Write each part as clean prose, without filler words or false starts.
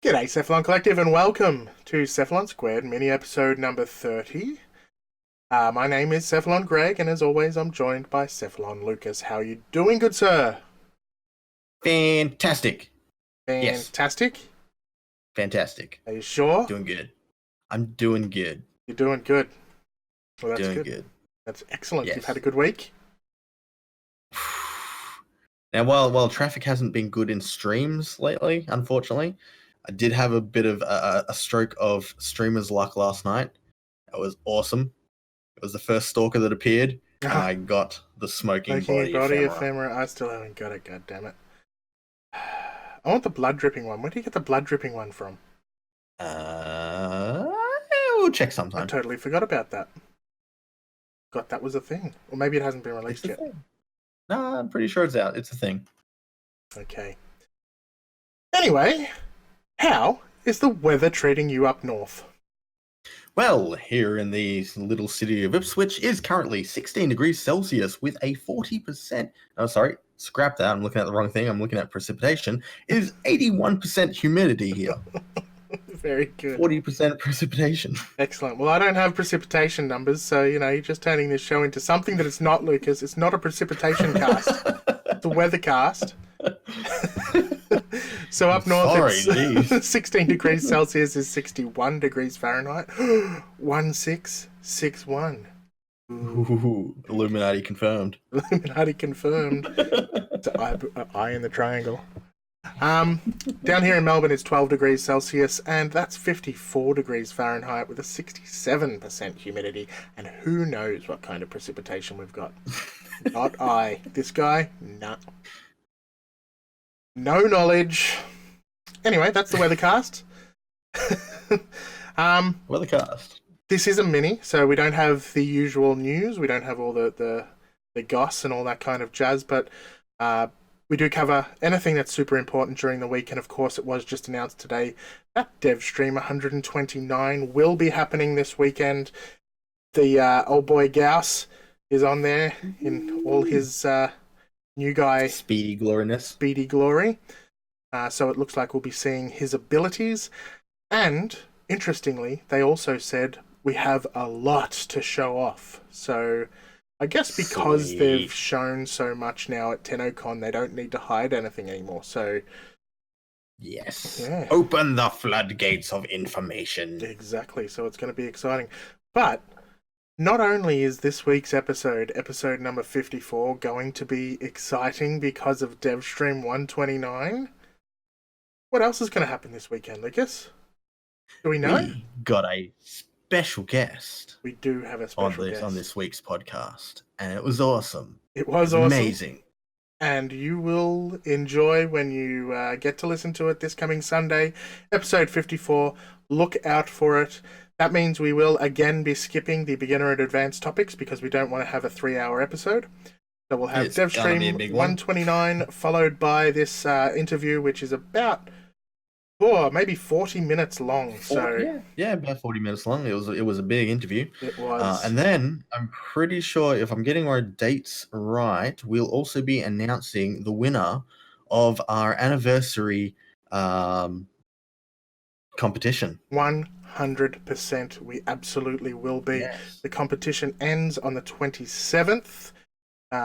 G'day, Cephalon Collective, and welcome to Cephalon Squared mini episode number 30. My name is Cephalon Greg, and as always, I'm joined by Cephalon Lucas. How are you doing, good sir? Fantastic. Yes, Fantastic. fantastic. Are you sure? Doing good. I'm doing good. You're doing good. Well, that's Doing good. good. That's excellent. You've had a Yes. good week? Now, while traffic hasn't been good in streams lately, unfortunately, I did have a bit of a stroke of streamer's luck last night. It was awesome. It was the first stalker that appeared, and I got the smoking Smoking body body ephemera. ephemera. I still haven't got it, god damn it. I want the blood dripping one. Where do you get the blood dripping one from? Uh, we'll check I sometime. totally forgot about that. God, that was a thing. Or maybe it hasn't been released yet. No, I'm pretty sure it's out. It's a thing. Okay. Anyway, how is the weather treating you up north? Well, here in the little city of Ipswich is currently 16 degrees Celsius with a 40%. Oh, sorry, scrap that. I'm looking at the wrong thing. I'm looking at precipitation. It is 81% humidity here. Very good. 40% precipitation. Excellent. Well, I don't have precipitation numbers, so, you're just turning this show into something that it's not, Lucas. It's not a precipitation cast. It's a weather cast. So up north, it's 16 degrees Celsius is 61 degrees Fahrenheit. 1661. Ooh, Illuminati confirmed. Illuminati confirmed. It's an eye in the triangle. Down here in Melbourne, it's 12 degrees Celsius, and that's 54 degrees Fahrenheit with a 67% humidity. And who knows what kind of precipitation we've got? Not I. This guy? Nah. No knowledge. Anyway, that's the weathercast. Weathercast. This is a mini, so we don't have the usual news. We don't have all the goss and all that kind of jazz, but we do cover anything that's super important during the week. And of course, it was just announced today that DevStream 129 will be happening this weekend. The old boy Gauss is on there in all his new guy speedy glory. So it looks like we'll be seeing his abilities. And interestingly, they also said we have a lot to show off. So I guess because they've shown so much now at TennoCon, they don't need to hide anything anymore. So yes, yeah. Open the floodgates of information. Exactly. So it's going to be exciting. But not only is this week's episode number 54, going to be exciting because of DevStream 129, what else is going to happen this weekend, Lucas? Do we know? We got a special guest. We do have a special guest on this week's podcast, and it was awesome. It was awesome. Amazing. And you will enjoy when you get to listen to it this coming Sunday, episode 54. Look out for it. That means we will again be skipping the beginner and advanced topics because we don't want to have a 3-hour episode. So we'll have DevStream 129 followed by this interview, which is about maybe 40 minutes long. About 40 minutes long. It was a big interview. It was. And then I'm pretty sure, if I'm getting our dates right, we'll also be announcing the winner of our anniversary competition. 100%. We absolutely will be. Yes. The competition ends on the 27th.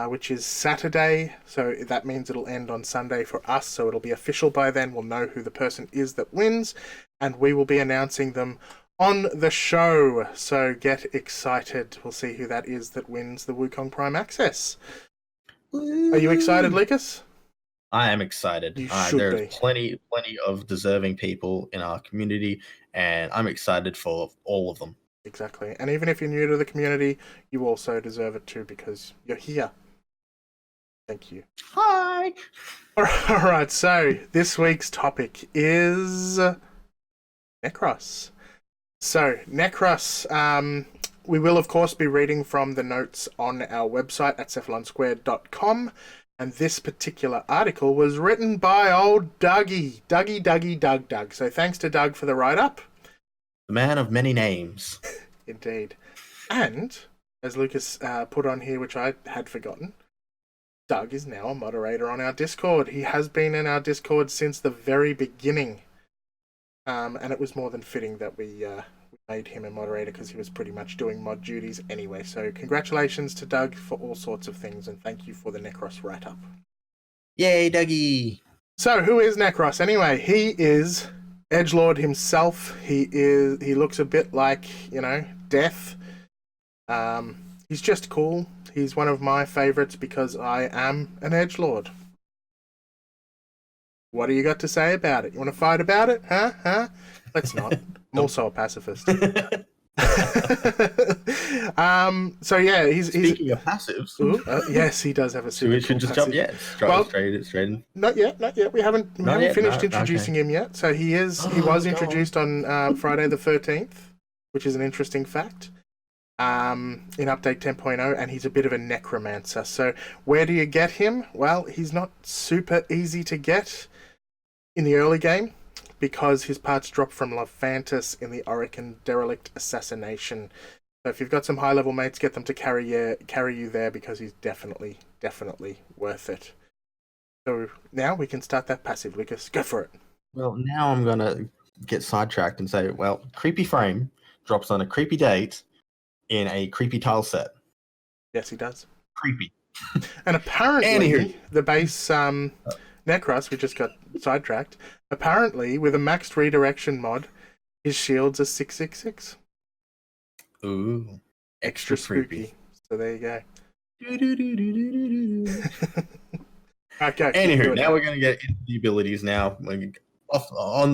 Which is Saturday, so that means it'll end on Sunday for us, so it'll be official by then. We'll know who the person is that wins, and we will be announcing them on the show, so get excited. We'll see who that is that wins the Wukong Prime Access. Woo. Are you excited, Lucas? I am excited. You should there's be. plenty of deserving people in our community, and I'm excited for all of them. Exactly. And even if you're new to the community, you also deserve it too because you're here. Thank you. Hi! Alright, so this week's topic is Nekros. So, Nekros, we will of course be reading from the notes on our website at cephalonsquared.com, and this particular article was written by old Doug. So thanks to Doug for the write-up. The man of many names. Indeed. And, as Lucas put on here, which I had forgotten, Doug is now a moderator on our Discord. He has been in our Discord since the very beginning. and it was more than fitting that we made him a moderator because he was pretty much doing mod duties anyway. So congratulations to Doug for all sorts of things, and thank you for the Nekros write-up. Yay, Dougie! So who is Nekros anyway? He is Edgelord himself. He looks a bit like, Death. He's just cool. He's one of my favorites because I am an Edgelord. What do you got to say about it? You want to fight about it? Huh? Let's not. I'm also a pacifist. So yeah, he's Speaking of passives, yes, he does have a super. we should just passive. jump. Straight in. Not yet. We haven't finished introducing him yet. So he was introduced on Friday the 13th, which is an interesting fact. In update 10.0, and he's a bit of a necromancer. So where do you get him? Well, he's not super easy to get in the early game because his parts drop from Levantus in the Orican Derelict Assassination. So if you've got some high-level mates, get them to carry you there because he's definitely worth it. So now we can start that passive, Lucas. Go for it. Well, now I'm going to get sidetracked and say, well, Creepy Frame drops on a creepy date in a creepy tile set. Yes, he does. Creepy. And apparently, the base Nekros, we just got sidetracked. Apparently, with a maxed redirection mod, his shield's are 666. Ooh. Extra spooky. So there you go. Okay. Anywho, now we're going to get into the abilities now.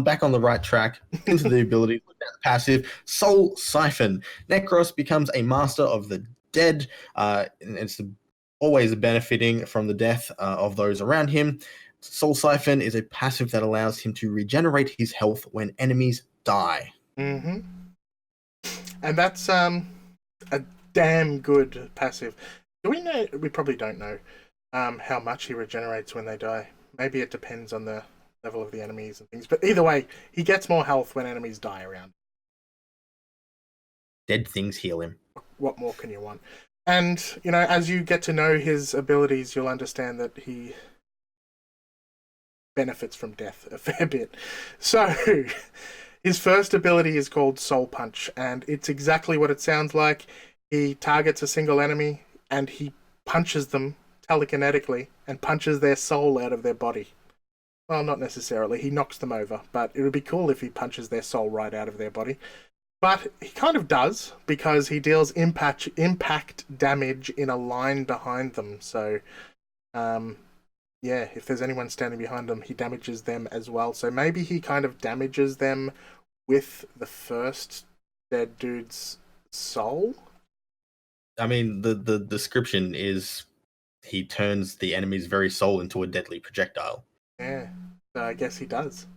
Back on the right track, into the abilities. Look at the passive. Soul Siphon. Nekros becomes a master of the dead. And it's always benefiting from the death of those around him. Soul Siphon is a passive that allows him to regenerate his health when enemies die. Mm-hmm. And that's a damn good passive. Do we know? We probably don't know how much he regenerates when they die. Maybe it depends on the level of the enemies and things. But either way, he gets more health when enemies die around. Dead things heal him. What more can you want? And, as you get to know his abilities, you'll understand that he benefits from death a fair bit. So, his first ability is called Soul Punch, and it's exactly what it sounds like. He targets a single enemy, and he punches them telekinetically, and punches their soul out of their body. Well, not necessarily. He knocks them over, but it would be cool if he punches their soul right out of their body. But he kind of does, because he deals impact damage in a line behind them. So, yeah, if there's anyone standing behind them, he damages them as well. So maybe he kind of damages them with the first dead dude's soul? I mean, the description is he turns the enemy's very soul into a deadly projectile. Yeah, so I guess he does.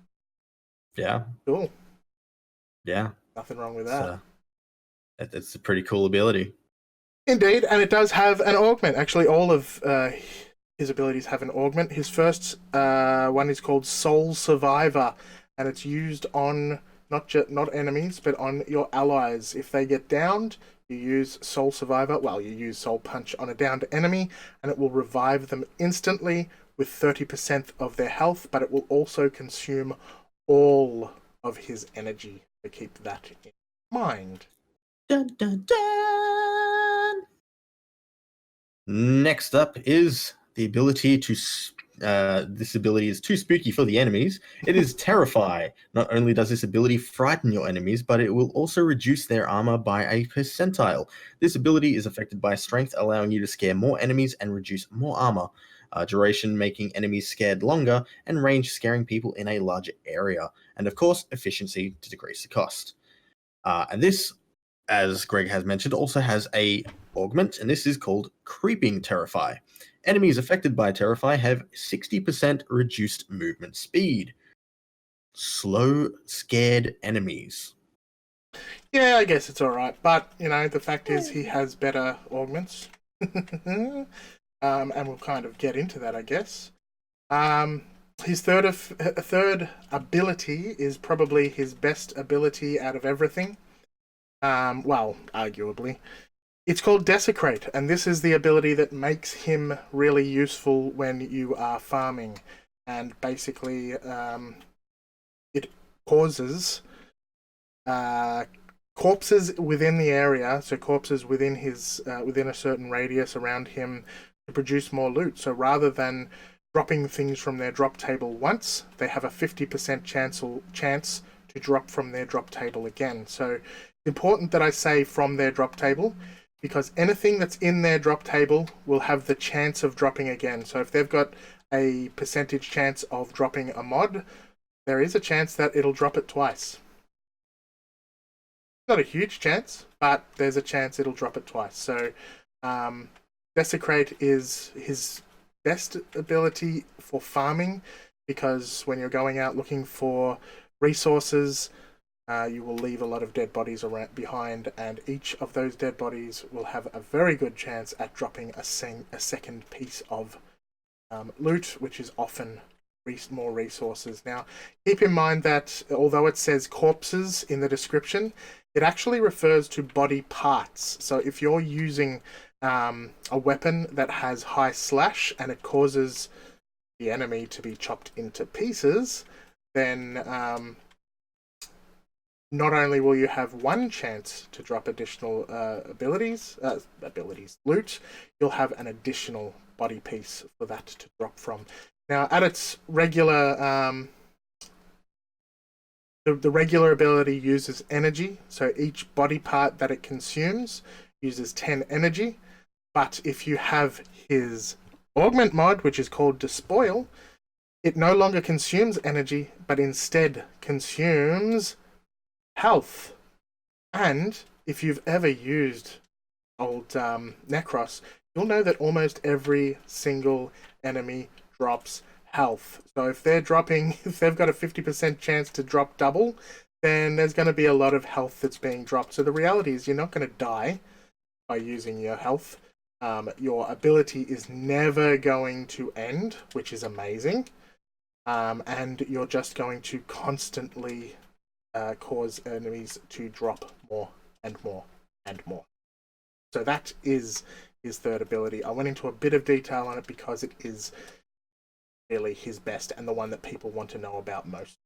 Yeah. Cool. Yeah. Nothing wrong with that. It's a pretty cool ability. Indeed, and it does have an augment. Actually, all of his abilities have an augment. His first one is called Soul Survivor, and it's used on not enemies, but on your allies. If they get downed, you use Soul Survivor. Well, you use Soul Punch on a downed enemy, and it will revive them instantly with 30% of their health, but it will also consume all of his energy. So keep that in mind. Dun, dun, dun. Next up is the ability to... this ability is too spooky for the enemies. It is Terrify. Not only does this ability frighten your enemies, but it will also reduce their armor by a percentile. This ability is affected by strength, allowing you to scare more enemies and reduce more armor. Duration making enemies scared longer, and range scaring people in a larger area. And of course, efficiency to decrease the cost. And this, as Greg has mentioned, also has a augment, and this is called Creeping Terrify. Enemies affected by Terrify have 60% reduced movement speed. Slow, scared enemies. Yeah, I guess it's alright, but, the fact is he has better augments. And we'll kind of get into that, I guess. His third ability is probably his best ability out of everything. Well, arguably. It's called Desecrate, and this is the ability that makes him really useful when you are farming. And basically, it causes corpses within the area, so corpses within his within a certain radius around him, to produce more loot. So rather than dropping things from their drop table once, they have a 50% chance to drop from their drop table again. So important that I say from their drop table, because anything that's in their drop table will have the chance of dropping again. So if they've got a percentage chance of dropping a mod, there is a chance that it'll drop it twice. Not a huge chance, but there's a chance it'll drop it twice. So Desecrate is his best ability for farming, because when you're going out looking for resources, you will leave a lot of dead bodies around behind, and each of those dead bodies will have a very good chance at dropping a second piece of loot, which is often more resources. Now, keep in mind that although it says corpses in the description, it actually refers to body parts. So if you're using a weapon that has high slash and it causes the enemy to be chopped into pieces, then not only will you have one chance to drop additional loot, you'll have an additional body piece for that to drop from. Now, at its regular, the regular ability uses energy, so each body part that it consumes uses 10 energy. But if you have his augment mod, which is called Despoil, it no longer consumes energy, but instead consumes health. And if you've ever used old Nekros, you'll know that almost every single enemy drops health. So if they've got a 50% chance to drop double, then there's going to be a lot of health that's being dropped. So the reality is you're not going to die by using your health. Your ability is never going to end, which is amazing. And you're just going to constantly cause enemies to drop more and more and more. So that is his third ability. I went into a bit of detail on it because it is really his best and the one that people want to know about most.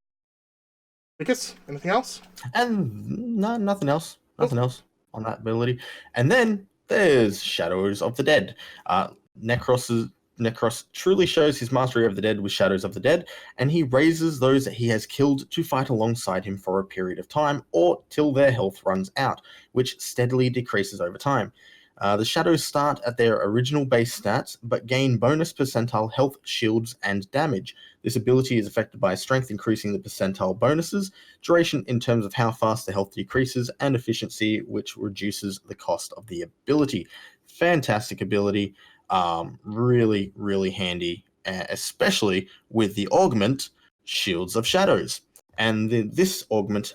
Lucas, anything else? And no, nothing else. Nothing else on that ability. And then there's Shadows of the Dead. Nekros truly shows his mastery of the dead with Shadows of the Dead, and he raises those that he has killed to fight alongside him for a period of time, or till their health runs out, which steadily decreases over time. The Shadows start at their original base stats, but gain bonus percentile health, shields, and damage. This ability is affected by strength, increasing the percentile bonuses, duration in terms of how fast the health decreases, and efficiency, which reduces the cost of the ability. Fantastic ability. Really, really handy, especially with the augment Shields of Shadows. And this augment